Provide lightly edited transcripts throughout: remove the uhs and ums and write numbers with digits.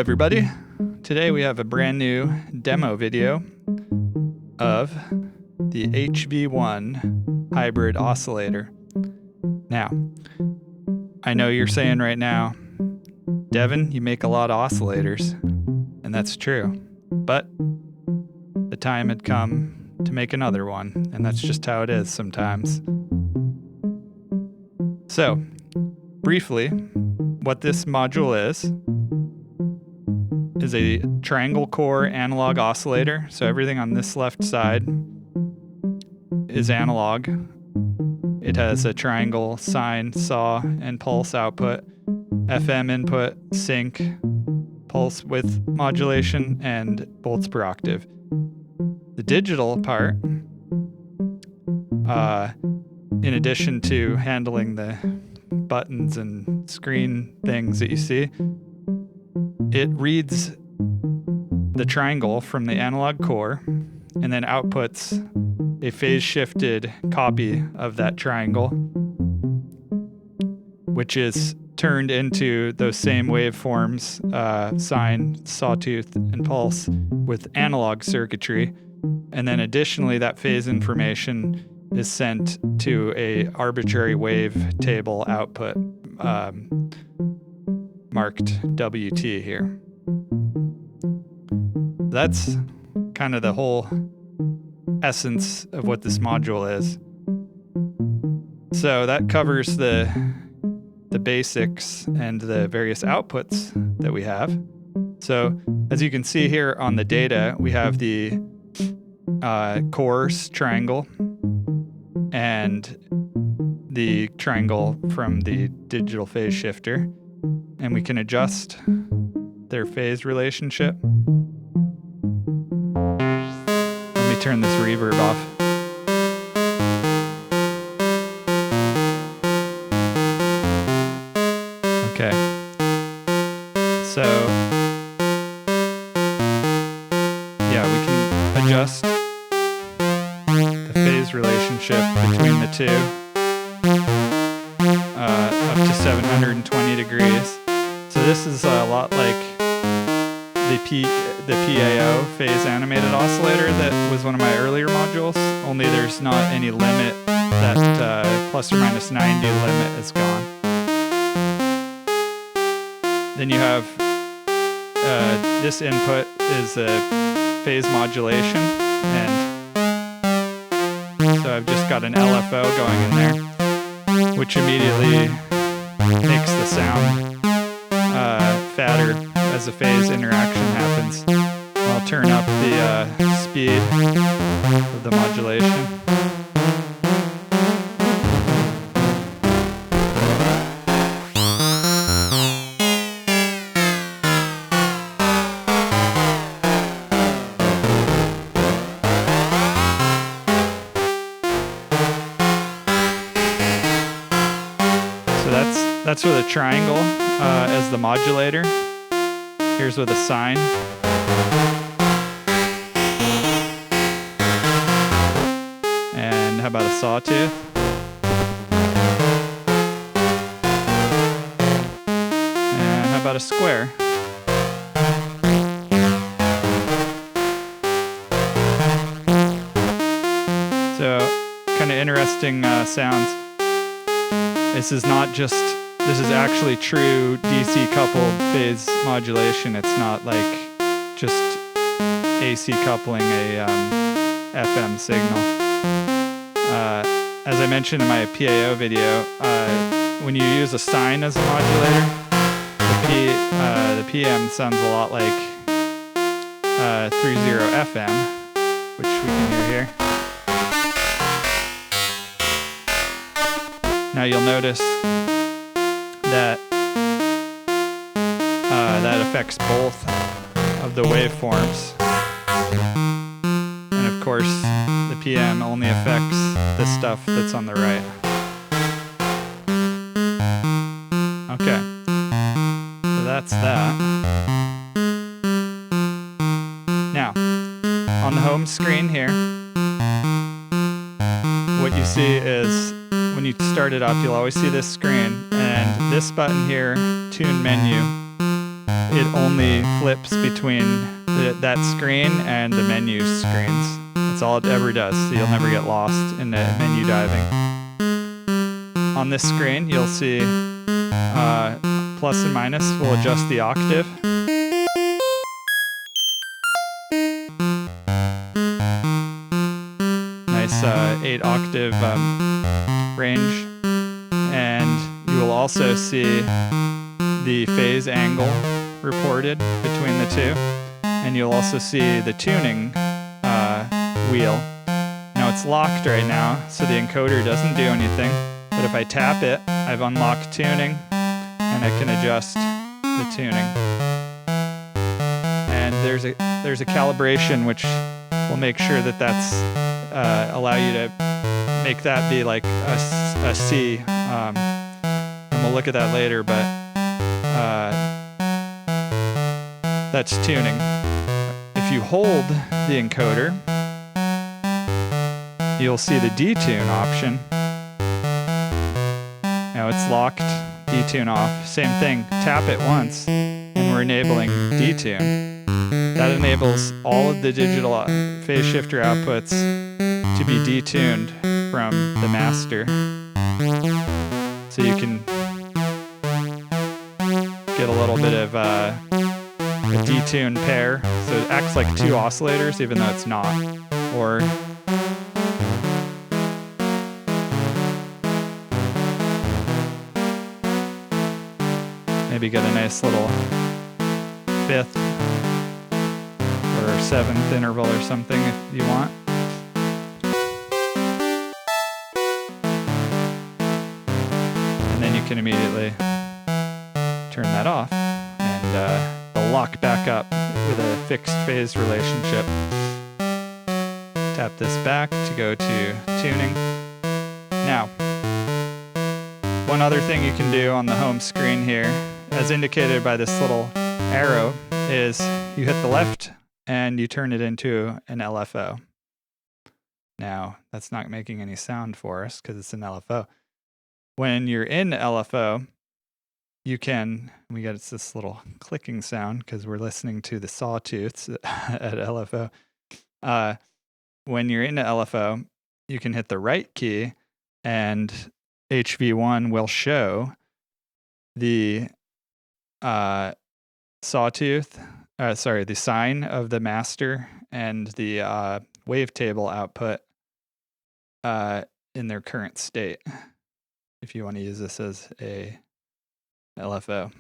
everybody. Today we have a brand new demo video of the HV1 hybrid oscillator. Now, I know you're saying right now, Devin, you make a lot of oscillators, and that's true, but the time had come to make another one, and that's just how it is sometimes. So, briefly, what this module is a triangle core analog oscillator. So everything on this left side is analog. It has a triangle, sine, saw, and pulse output, FM input, sync, pulse width modulation, and volts per octave. The digital part, in addition to handling the buttons and screen things that you see, it reads the triangle from the analog core and then outputs a phase shifted copy of that triangle, which is turned into those same waveforms, sine, sawtooth, and pulse with analog circuitry. And then additionally, that phase information is sent to a arbitrary wave table output, marked WT here. That's kind of the whole essence of what this module is. So that covers the basics and the various outputs that we have. So as you can see here on the data, we have the coarse triangle and the triangle from the digital phase shifter, and we can adjust their phase relationship. Let me turn this reverb off. Okay. So, yeah, we can adjust the phase relationship between the two up to 720 degrees. So this is a lot like the PAO phase animated oscillator that was one of my earlier modules, only there's not any limit. That plus or minus 90 limit is gone. Then you have this input is a phase modulation, and so I've just got an LFO going in there, which immediately makes the sound fatter as the phase interaction happens. I'll turn up the speed of the modulation. That's with a triangle as the modulator. Here's with a sine. And how about a sawtooth? And how about a square? So, kind of interesting sounds. This is actually true DC coupled phase modulation. It's not like just AC coupling a FM signal. As I mentioned in my PAO video, when you use a sine as a modulator, the PM sounds a lot like Thru-Zero FM, which we can hear here. Now you'll notice that affects both of the waveforms. And of course, the PM only affects the stuff that's on the right. Okay, so that's that. Now, on the home screen here, what you see is when you start it up, you'll always see this screen, and this button here, Tune Menu, it only flips between that screen and the menu screens. That's all it ever does, so you'll never get lost in the menu diving. On this screen, you'll see plus and minus will adjust the octave. Nice 8 octave range. And you will also see the phase angle reported between the two. And you'll also see the tuning wheel. Now it's locked right now, so the encoder doesn't do anything. But if I tap it, I've unlocked tuning, and I can adjust the tuning. And there's a calibration which will make sure that that's allow you to make that be like a C. And we'll look at that later, but that's tuning. If you hold the encoder, you'll see the detune option. Now it's locked, detune off. Same thing, tap it once, and we're enabling detune. That enables all of the digital phase shifter outputs to be detuned from the master. So you can get a little bit of a detuned pair. So it acts like two oscillators, even though it's not. Or maybe get a nice little 5th or 7th interval or something if you want. And then you can immediately turn that off and it'll lock back up with a fixed phase relationship. Tap this back to go to tuning. Now, one other thing you can do on the home screen here, as indicated by this little arrow, is you hit the left and you turn it into an LFO. Now, that's not making any sound for us because it's an LFO. When you're in LFO, you can, we got this little clicking sound because we're listening to the sawtooths at LFO. When you're in LFO, you can hit the right key and HV1 will show the the sign of the master and the wavetable output in their current state. If you want to use this as a LFO,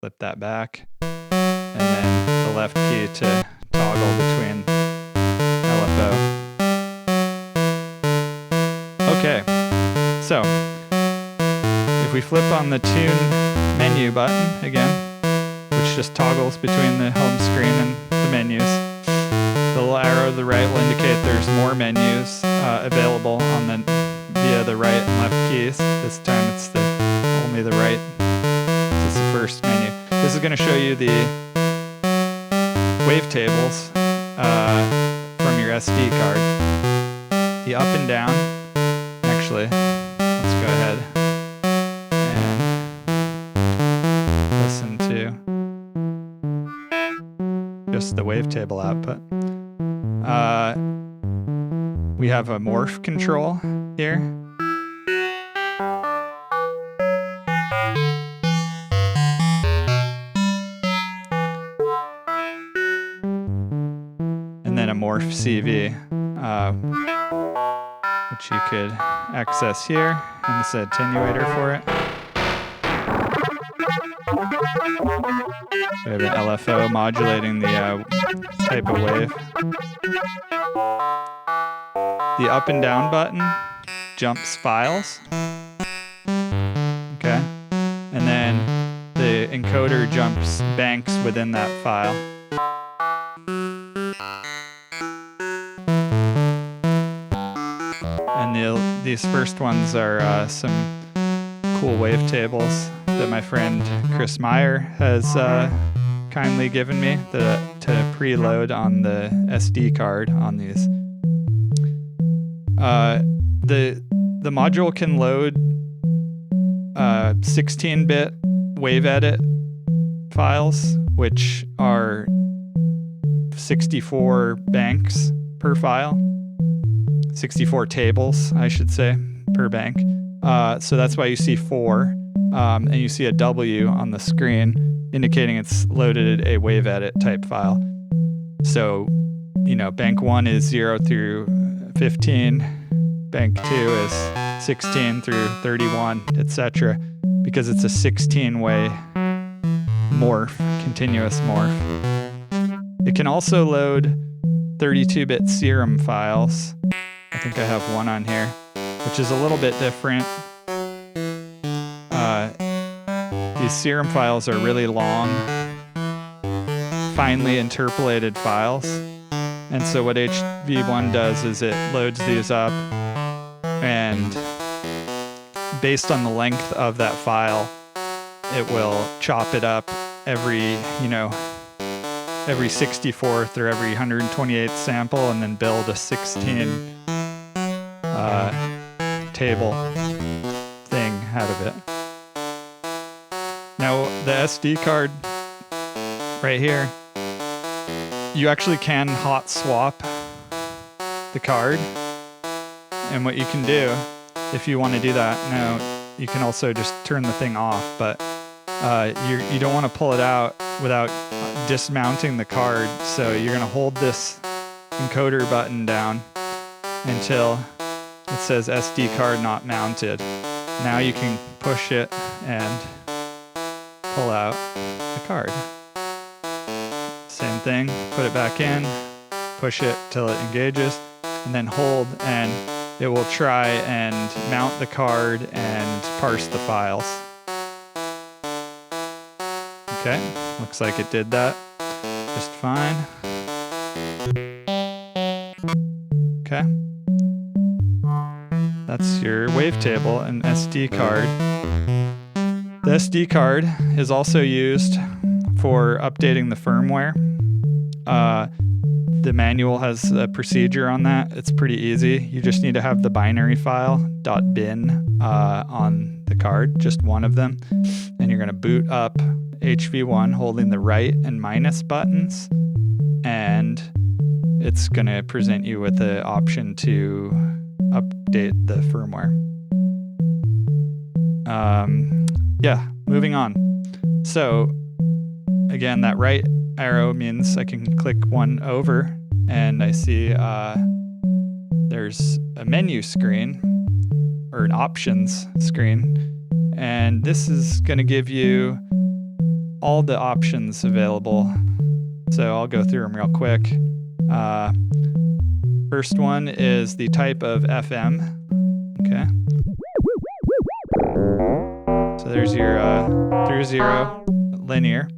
flip that back, and then the left key to toggle between LFO. Okay, so if we flip on the tune menu button again, which just toggles between the home screen and the menus, the little arrow to the right will indicate there's more menus available on via the right and left keys. This time it's only the right. This is the first menu. This is going to show you the wavetables from your SD card. The up and down. Actually, let's go ahead and listen to just the wavetable output. We have a morph control here. And then a morph CV, which you could access here, and this is an attenuator for it. We have an LFO modulating the type of wave. The up and down button jumps files. Okay. And then the encoder jumps banks within that file. And these first ones are some cool wavetables that my friend Chris Meyer has kindly given me to preload on the SD card on these. The module can load 16-bit wave edit files, which are 64 banks per file. 64 tables, I should say, per bank. So that's why you see 4, and you see a W on the screen indicating it's loaded a wave edit type file. So, bank 1 is 0 through 15, bank 2 is 16 through 31, etc., because it's a 16-way morph, continuous morph. It can also load 32-bit serum files. I think I have one on here, which is a little bit different. These serum files are really long, finely interpolated files. And so what HV1 does is it loads these up, and based on the length of that file, it will chop it up every 64th or every 128th sample, and then build a 16 table thing out of it. Now the SD card right here, you actually can hot swap the card, and what you can do if you want to do that, now you can also just turn the thing off, but you don't want to pull it out without dismounting the card. So you're going to hold this encoder button down until it says SD card not mounted. Now you can push it and pull out the card. Same thing, put it back in, push it till it engages, and then hold, and it will try and mount the card and parse the files. Okay, looks like it did that just fine. Okay. That's your wavetable and SD card. The SD card is also used for updating the firmware. The manual has a procedure on that. It's pretty easy. You just need to have the binary file .bin on the card, just one of them, and you're going to boot up HV1 holding the right and minus buttons, and it's going to present you with the option to update the firmware. Yeah, moving on. So again, that right arrow means I can click one over, and I see there's a menu screen or an options screen, and this is going to give you all the options available. So I'll go through them real quick. First one is the type of FM. Okay. So there's your Thru-Zero linear,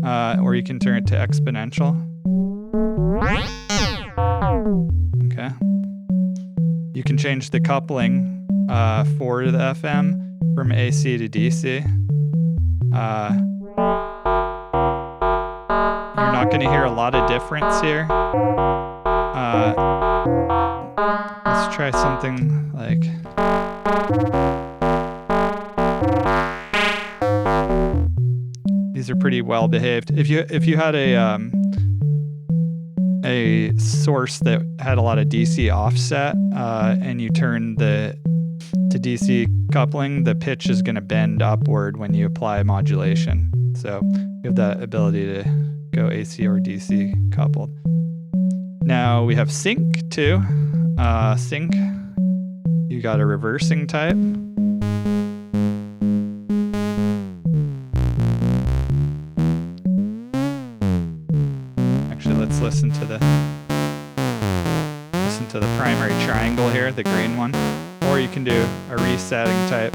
or you can turn it to exponential. Okay. You can change the coupling for the FM from AC to DC. You're not going to hear a lot of difference here. Let's try something like... These are pretty well behaved. If you had a source that had a lot of DC offset, and you turn to DC coupling, the pitch is going to bend upward when you apply modulation. So you have that ability to go AC or DC coupled. Now we have sync too. Sync, you got a reversing type. Actually, let's listen to the primary triangle here, the green one. Or you can do a resetting type.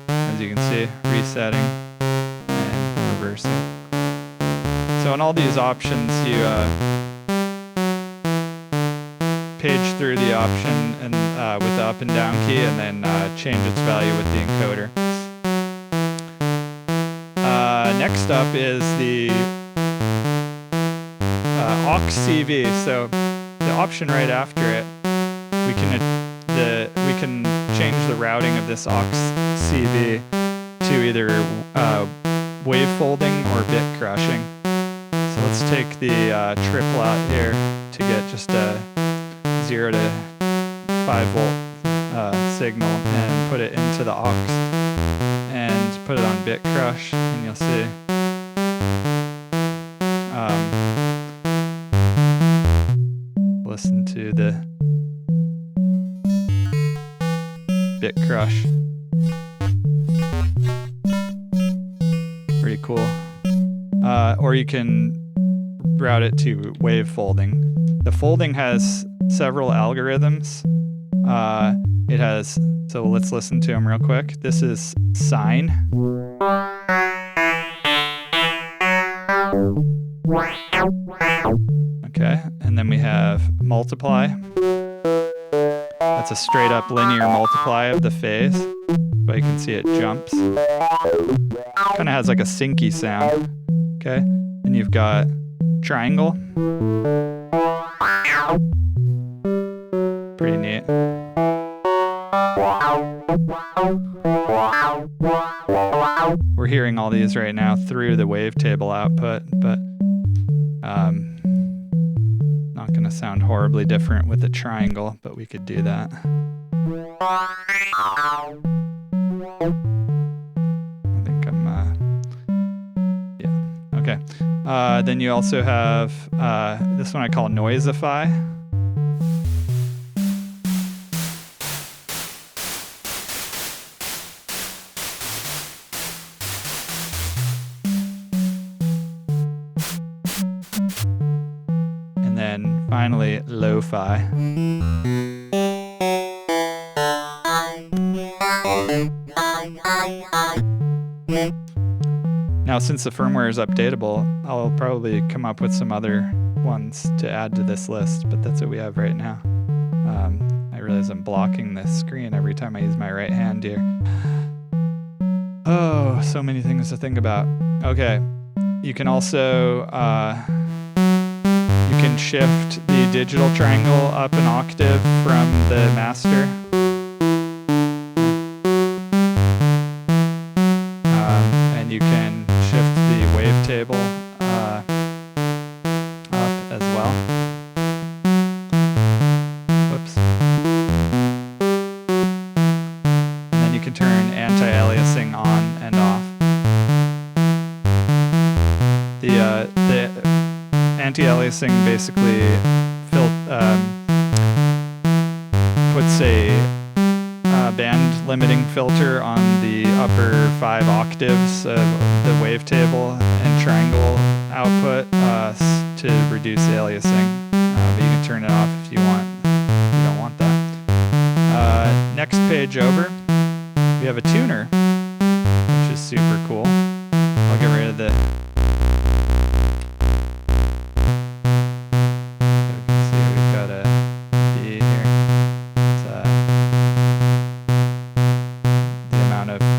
As you can see, resetting and reversing. So in all these options, you page through the option and with the up and down key, and then change its value with the encoder. Next up is the aux CV. So the option right after it, we can change the routing of this aux CV to either wave folding or bit crushing. So let's take the triple out here to get just a 0 to 5 volt signal and put it into the aux and put it on bit crush, and you'll see listen to the bit crush. Pretty cool. Or you can route it to wave folding. The folding has several algorithms. It has, so let's listen to them real quick. This is sine. Okay, and then we have multiply. That's a straight up linear multiply of the phase, but you can see it jumps. Kind of has like a syncy sound. Okay, and you've got triangle. Pretty neat. We're hearing all these right now through the wavetable output, but not going to sound horribly different with a triangle, but we could do that. I think I'm, yeah, okay. Then you also have this one I call Noisify. And then finally, Lo-Fi. Now, since the firmware is updatable, I'll probably come up with some other ones to add to this list, but that's what we have right now. I realize I'm blocking the screen every time I use my right hand here. Oh, so many things to think about. Okay, you can also you can shift the digital triangle up an octave from the master. And you can shift the wavetable up as well. Whoops. And then you can turn anti-aliasing on and off. The anti-aliasing basically puts a band limiting filter on the upper 5 octaves of the wavetable and triangle output to reduce aliasing. But you can turn it off if you want. You don't want that. Next page over, we have a tuner, which is super cool. I'll get rid of the.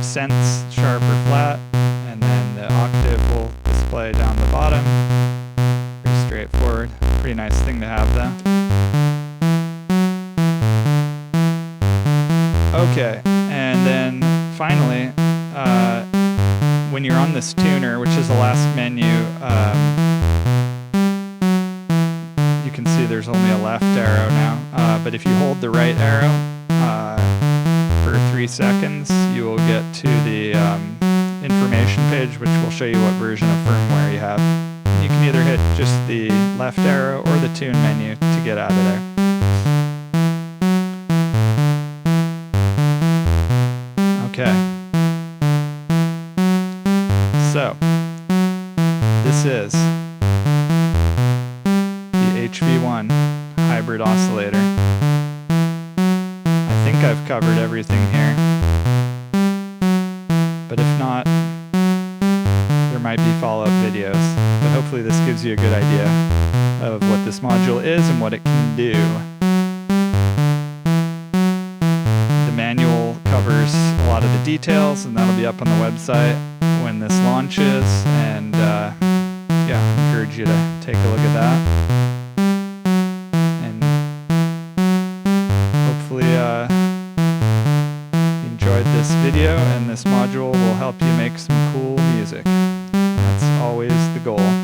Cents, sharp or flat, and then the octave will display down the bottom. Pretty straightforward. Pretty nice thing to have though. Okay, and then finally, when you're on this tuner, which is the last menu, you can see there's only a left arrow now, but if you hold the right arrow, for 3 seconds, you will get to the information page, which will show you what version of firmware you have. And you can either hit just the left arrow or the tune menu to get out of there. Okay. So, this is the HV1 hybrid oscillator. I think I've covered everything here, but if not, there might be follow-up videos, but hopefully this gives you a good idea of what this module is and what it can do. The manual covers a lot of the details, and that'll be up on the website when this launches, and yeah, I encourage you to take a look at that. And hopefully this video and this module will help you make some cool music. That's always the goal.